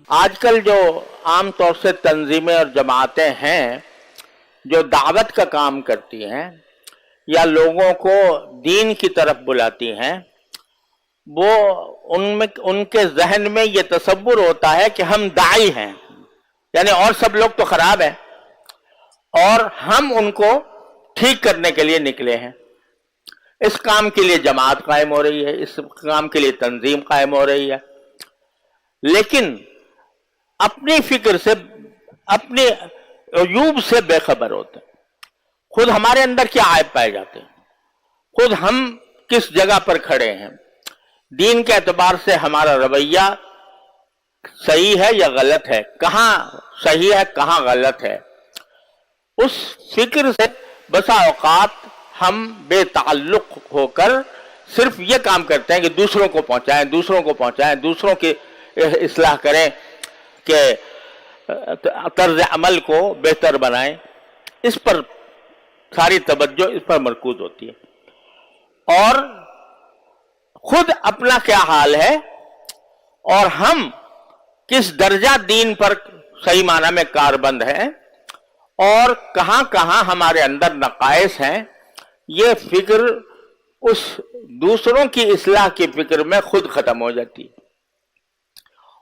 آج کل جو عام طور سے تنظیمیں اور جماعتیں ہیں جو دعوت کا کام کرتی ہیں یا لوگوں کو دین کی طرف بلاتی ہیں، وہ ان کے ذہن میں یہ تصور ہوتا ہے کہ ہم داعی ہیں، یعنی اور سب لوگ تو خراب ہیں اور ہم ان کو ٹھیک کرنے کے لیے نکلے ہیں۔ اس کام کے لیے جماعت قائم ہو رہی ہے، اس کام کے لیے تنظیم قائم ہو رہی ہے، لیکن اپنی فکر سے، اپنے عیوب سے بے خبر ہوتے ہیں۔ خود ہمارے اندر کیا عیب پائے جاتے ہیں، خود ہم کس جگہ پر کھڑے ہیں، دین کے اعتبار سے ہمارا رویہ صحیح ہے یا غلط ہے، کہاں صحیح ہے کہاں غلط ہے، اس فکر سے بسا اوقات ہم بے تعلق ہو کر صرف یہ کام کرتے ہیں کہ دوسروں کو پہنچائیں، دوسروں کی اصلاح کریں، کہ طرز عمل کو بہتر بنائیں۔ اس پر ساری توجہ اس پر مرکوز ہوتی ہے، اور خود اپنا کیا حال ہے اور ہم کس درجہ دین پر صحیح معنی میں کاربند ہیں اور کہاں کہاں ہمارے اندر نقائص ہیں، یہ فکر اس دوسروں کی اصلاح کی فکر میں خود ختم ہو جاتی ہے۔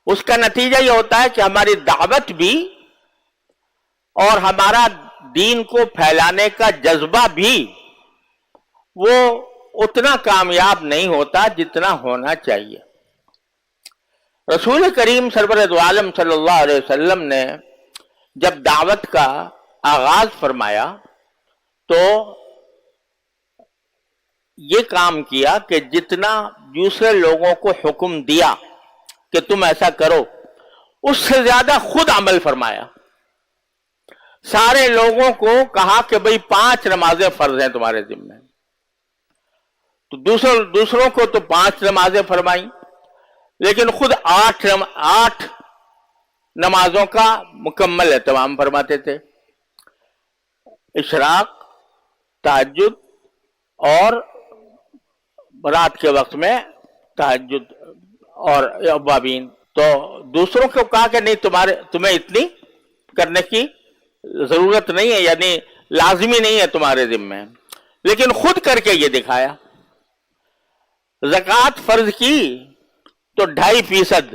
اس کا نتیجہ یہ ہوتا ہے کہ ہماری دعوت بھی اور ہمارا دین کو پھیلانے کا جذبہ بھی وہ اتنا کامیاب نہیں ہوتا جتنا ہونا چاہیے۔ رسول کریم سرور دو عالم صلی اللہ علیہ وسلم نے جب دعوت کا آغاز فرمایا تو یہ کام کیا کہ جتنا دوسرے لوگوں کو حکم دیا کہ تم ایسا کرو، اس سے زیادہ خود عمل فرمایا۔ سارے لوگوں کو کہا کہ بھئی 5 نمازیں فرض ہیں تمہارے ذمہ، تو دوسروں کو تو 5 نمازیں فرمائیں، لیکن خود 8 نمازوں کا مکمل اہتمام فرماتے تھے۔ اشراق، تہجد اور رات کے وقت میں تہجد اور اوابین۔ تو دوسروں کو کہا کہ نہیں، تمہیں اتنی کرنے کی ضرورت نہیں ہے، یعنی لازمی نہیں ہے تمہارے ذمہ، لیکن خود کر کے یہ دکھایا۔ زکوٰۃ فرض کی تو 2.5%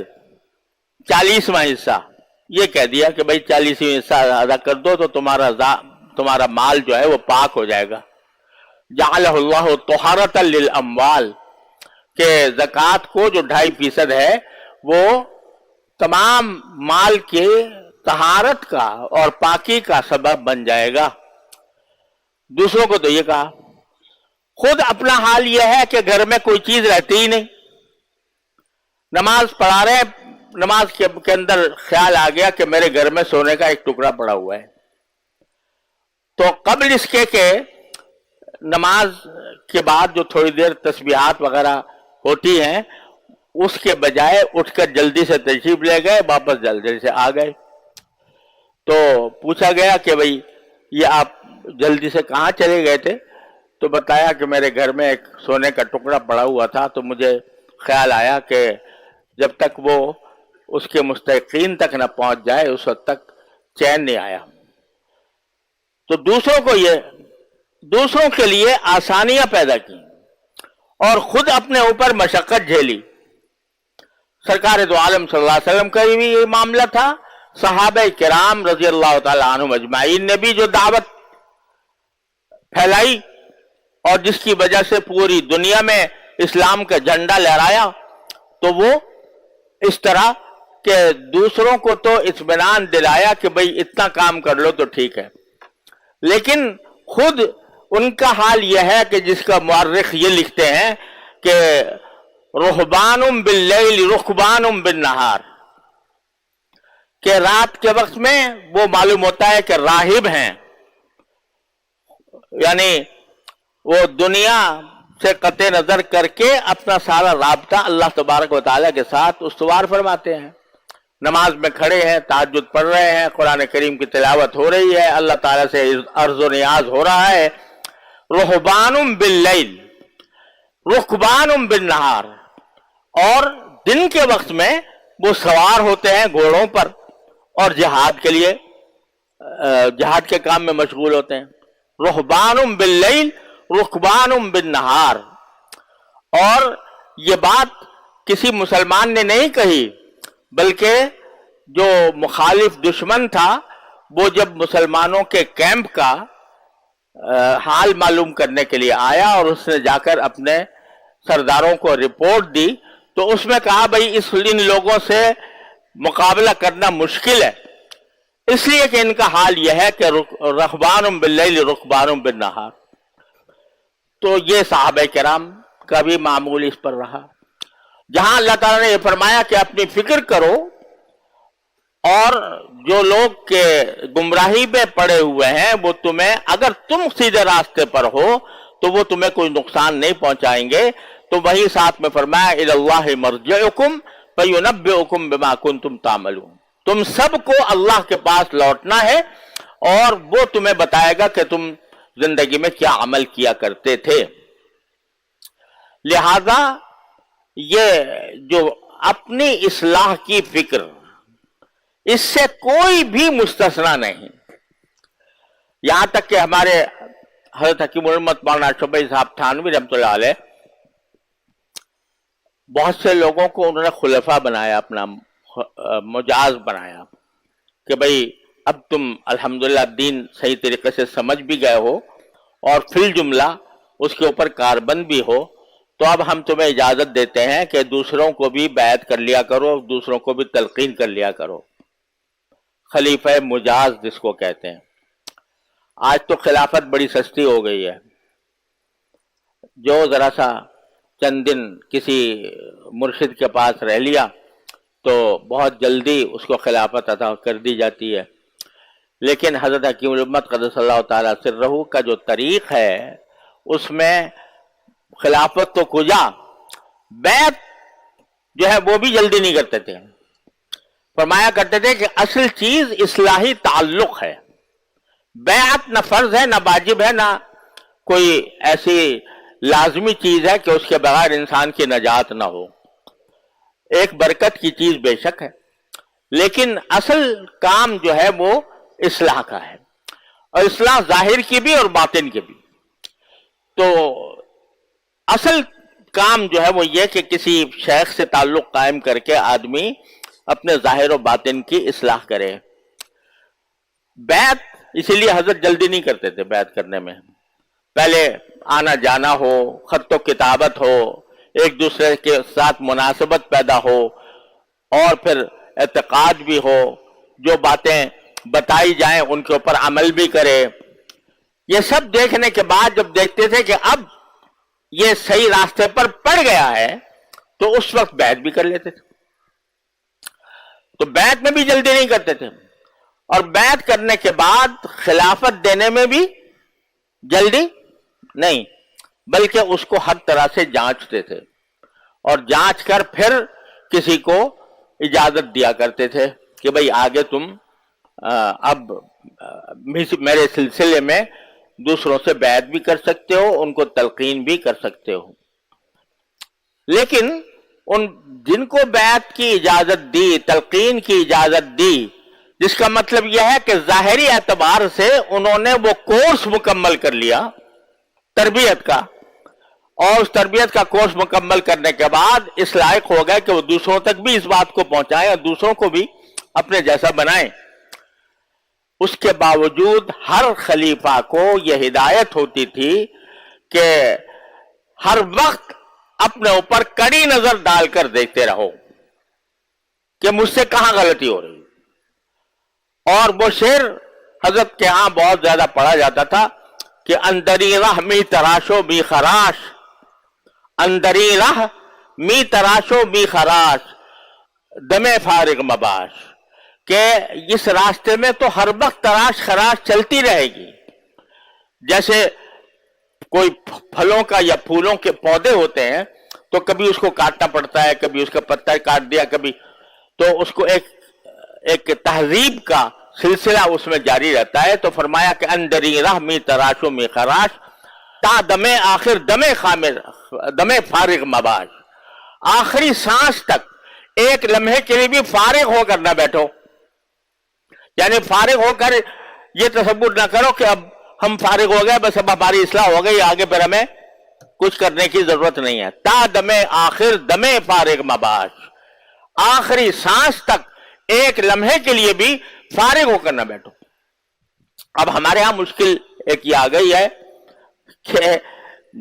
40واں حصہ یہ کہہ دیا کہ بھئی 40واں حصہ ادا کر دو تو تمہارا مال جو ہے وہ پاک ہو جائے گا۔ جعلہ اللہ طہارۃ للاموال، کہ زکوٰۃ کو جو 2.5% ہے وہ تمام مال کے طہارت کا اور پاکی کا سبب بن جائے گا۔ دوسروں کو تو یہ کہا، خود اپنا حال یہ ہے کہ گھر میں کوئی چیز رہتی ہی نہیں، نماز پڑھا رہے ہیں، نماز کے اندر خیال آ گیا کہ میرے گھر میں سونے کا ایک ٹکڑا پڑا ہوا ہے، تو قبل اس کے کہ نماز کے بعد جو تھوڑی دیر تسبیحات وغیرہ ہوتی ہیں، اس کے بجائے اٹھ کر جلدی سے تشریف لے گئے، واپس جلدی سے آ گئے۔ تو پوچھا گیا کہ بھئی یہ آپ جلدی سے کہاں چلے گئے تھے؟ تو بتایا کہ میرے گھر میں ایک سونے کا ٹکڑا پڑا ہوا تھا، تو مجھے خیال آیا کہ جب تک وہ اس کے مستحقین تک نہ پہنچ جائے اس وقت تک چین نہیں آیا۔ تو دوسروں کے لیے آسانیاں پیدا کی اور خود اپنے اوپر مشقت جھیلی۔ سرکار دو عالم صلی اللہ علیہ وسلم کا بھی یہ معاملہ تھا، صحابہ کرام رضی اللہ تعالی عنہم اجمعین نے بھی جو دعوت پھیلائی اور جس کی وجہ سے پوری دنیا میں اسلام کا جھنڈا لہرایا، تو وہ اس طرح کہ دوسروں کو تو اطمینان دلایا کہ بھئی اتنا کام کر لو تو ٹھیک ہے، لیکن خود ان کا حال یہ ہے کہ جس کا مورخ یہ لکھتے ہیں کہ رہبان باللیل رکبان بالنہار، کہ رات کے وقت میں وہ معلوم ہوتا ہے کہ راہب ہیں، یعنی وہ دنیا سے قطع نظر کر کے اپنا سارا رابطہ اللہ تبارک و تعالیٰ کے ساتھ استوار فرماتے ہیں، نماز میں کھڑے ہیں، تہجد پڑھ رہے ہیں، قرآن کریم کی تلاوت ہو رہی ہے، اللہ تعالیٰ سے عرض و نیاز ہو رہا ہے۔ رہبان باللیل رکبان بالنہار، اور دن کے وقت میں وہ سوار ہوتے ہیں گھوڑوں پر اور جہاد کے لیے جہاد کے کام میں مشغول ہوتے ہیں. رہبان باللیل رکبان بالنہار. اور یہ بات کسی مسلمان نے نہیں کہی، بلکہ جو مخالف دشمن تھا وہ جب مسلمانوں کے کیمپ کا حال معلوم کرنے کے لیے آیا اور اس نے جا کر اپنے سرداروں کو رپورٹ دی تو اس میں کہا بھئی ان لوگوں سے مقابلہ کرنا مشکل ہے، اس لیے کہ ان کا حال یہ ہے کہ رہبان باللیل رکبان بالنہار. تو یہ صحابہ کرام کا بھی معمول اس پر رہا. جہاں اللہ تعالیٰ نے یہ فرمایا کہ اپنی فکر کرو اور جو لوگ کے گمراہی میں پڑے ہوئے ہیں وہ تمہیں، اگر تم سیدھے راستے پر ہو تو وہ تمہیں کوئی نقصان نہیں پہنچائیں گے، تو وہی ساتھ میں فرمایا الی اللہ مرجعکم فینبئکم بما کنتم تعملون. تم سب کو اللہ کے پاس لوٹنا ہے اور وہ تمہیں بتائے گا کہ تم زندگی میں کیا عمل کیا کرتے تھے. لہذا یہ جو اپنی اصلاح کی فکر، اس سے کوئی بھی مستثنا نہیں. یہاں تک کہ ہمارے حضرت حکیم الامت مولانا شبیہ صاحب تھانوی رحمۃ اللہ علیہ، بہت سے لوگوں کو انہوں نے خلفاء بنایا، اپنا مجاز بنایا کہ بھئی اب تم الحمدللہ دین صحیح طریقے سے سمجھ بھی گئے ہو اور فی الجملہ اس کے اوپر کاربند بھی ہو، تو اب ہم تمہیں اجازت دیتے ہیں کہ دوسروں کو بھی بیعت کر لیا کرو، دوسروں کو بھی تلقین کر لیا کرو. خلیفہ مجاز جس کو کہتے ہیں. آج تو خلافت بڑی سستی ہو گئی ہے، جو ذرا سا چند دن کسی مرشد کے پاس رہ لیا تو بہت جلدی اس کو خلافت عطا کر دی جاتی ہے. لیکن حضرت حکیم الامت قدس اللہ تعالیٰ سرہ کا جو طریق ہے اس میں خلافت تو کجا، بیعت جو ہے وہ بھی جلدی نہیں کرتے تھے. فرمایا کرتے تھے کہ اصل چیز اصلاحی تعلق ہے، بیعت نہ فرض ہے نہ واجب ہے نہ کوئی ایسی لازمی چیز ہے کہ اس کے بغیر انسان کی نجات نہ ہو. ایک برکت کی چیز بے شک ہے، لیکن اصل کام جو ہے وہ اصلاح کا ہے، اور اصلاح ظاہر کی بھی اور باطن کی بھی. تو اصل کام جو ہے وہ یہ کہ کسی شیخ سے تعلق قائم کر کے آدمی اپنے ظاہر و باطن کی اصلاح کرے. بیعت اسی لیے حضرت جلدی نہیں کرتے تھے بیعت کرنے میں. پہلے آنا جانا ہو، خط و کتابت ہو، ایک دوسرے کے ساتھ مناسبت پیدا ہو، اور پھر اعتقاد بھی ہو، جو باتیں بتائی جائیں ان کے اوپر عمل بھی کرے. یہ سب دیکھنے کے بعد جب دیکھتے تھے کہ اب یہ صحیح راستے پر پڑ گیا ہے تو اس وقت بیعت بھی کر لیتے تھے. تو بیعت میں بھی جلدی نہیں کرتے تھے، اور بیعت کرنے کے بعد خلافت دینے میں بھی جلدی نہیں، بلکہ اس کو ہر طرح سے جانچتے تھے اور جانچ کر پھر کسی کو اجازت دیا کرتے تھے کہ بھئی آگے تم اب میرے سلسلے میں دوسروں سے بیعت بھی کر سکتے ہو، ان کو تلقین بھی کر سکتے ہو. لیکن ان جن کو بیعت کی اجازت دی، تلقین کی اجازت دی، جس کا مطلب یہ ہے کہ ظاہری اعتبار سے انہوں نے وہ کورس مکمل کر لیا تربیت کا، اور اس تربیت کا کورس مکمل کرنے کے بعد اس لائق ہو گئے کہ وہ دوسروں تک بھی اس بات کو پہنچائیں اور دوسروں کو بھی اپنے جیسا بنائیں. اس کے باوجود ہر خلیفہ کو یہ ہدایت ہوتی تھی کہ ہر وقت اپنے اوپر کڑی نظر ڈال کر دیکھتے رہو کہ مجھ سے کہاں غلطی ہو رہی. اور وہ شعر حضرت کے ہاں بہت زیادہ پڑھا جاتا تھا کہ اندری راہ می تراشو بی خراش، اندری راہ می تراشو بی خراش، دم فارغ مباش، کہ اس راستے میں تو ہر وقت تراش خراش چلتی رہے گی. جیسے کوئی پھلوں کا یا پھولوں کے پودے ہوتے ہیں تو کبھی اس کو کاٹنا پڑتا ہے، کبھی اس کا پتا کاٹ دیا، کبھی تو اس کو ایک تہذیب کا سلسلہ اس میں جاری رہتا ہے. تو فرمایا کہ اندری راہ می تراشو می خراش، تا دم آخر دم فارغ مباش، آخری سانس تک ایک لمحے کے لیے بھی فارغ ہو کر نہ بیٹھو. یعنی فارغ ہو کر یہ تصور نہ کرو کہ اب ہم فارغ ہو گئے، بس اب ہماری اصلاح ہو گئی، آگے پھر ہمیں کچھ کرنے کی ضرورت نہیں ہے. تا دم آخر دم فارغ مباش، آخری سانس تک ایک لمحے کے لیے بھی فارغ ہو کر نہ بیٹھو. اب ہمارے ہاں مشکل ایک یہ آ گئی ہے کہ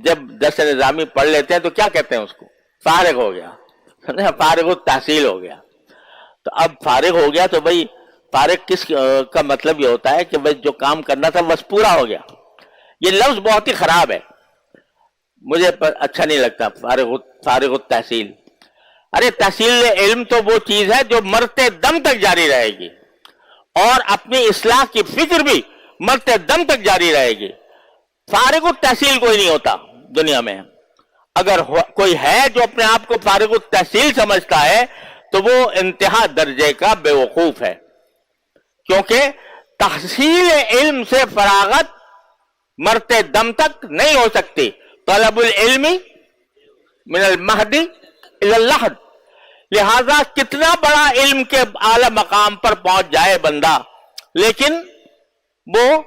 جب درس نظامی پڑھ لیتے ہیں تو کیا کہتے ہیں اس کو؟ فارغ ہو گیا، فارغ التحصیل ہو گیا. تو اب فارغ ہو گیا تو بھئی فارغ کس کا مطلب یہ ہوتا ہے کہ بھئی جو کام کرنا تھا بس پورا ہو گیا. یہ لفظ بہت ہی خراب ہے، مجھے اچھا نہیں لگتا فارغ التحصیل. ارے تحصیل علم تو وہ چیز ہے جو مرتے دم تک جاری رہے گی، اور اپنی اصلاح کی فکر بھی مرتے دم تک جاری رہے گی. فارغ التحصیل کوئی نہیں ہوتا دنیا میں. اگر کوئی ہے جو اپنے آپ کو فارغ التحصیل سمجھتا ہے تو وہ انتہا درجے کا بے وقوف ہے، کیونکہ تحصیل علم سے فراغت مرتے دم تک نہیں ہو سکتی. طلب العلم من المہدی الی اللحد. لہذا کتنا بڑا علم کے اعلی مقام پر پہنچ جائے بندہ، لیکن وہ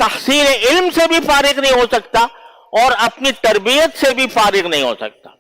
تحصیل علم سے بھی فارغ نہیں ہو سکتا اور اپنی تربیت سے بھی فارغ نہیں ہو سکتا.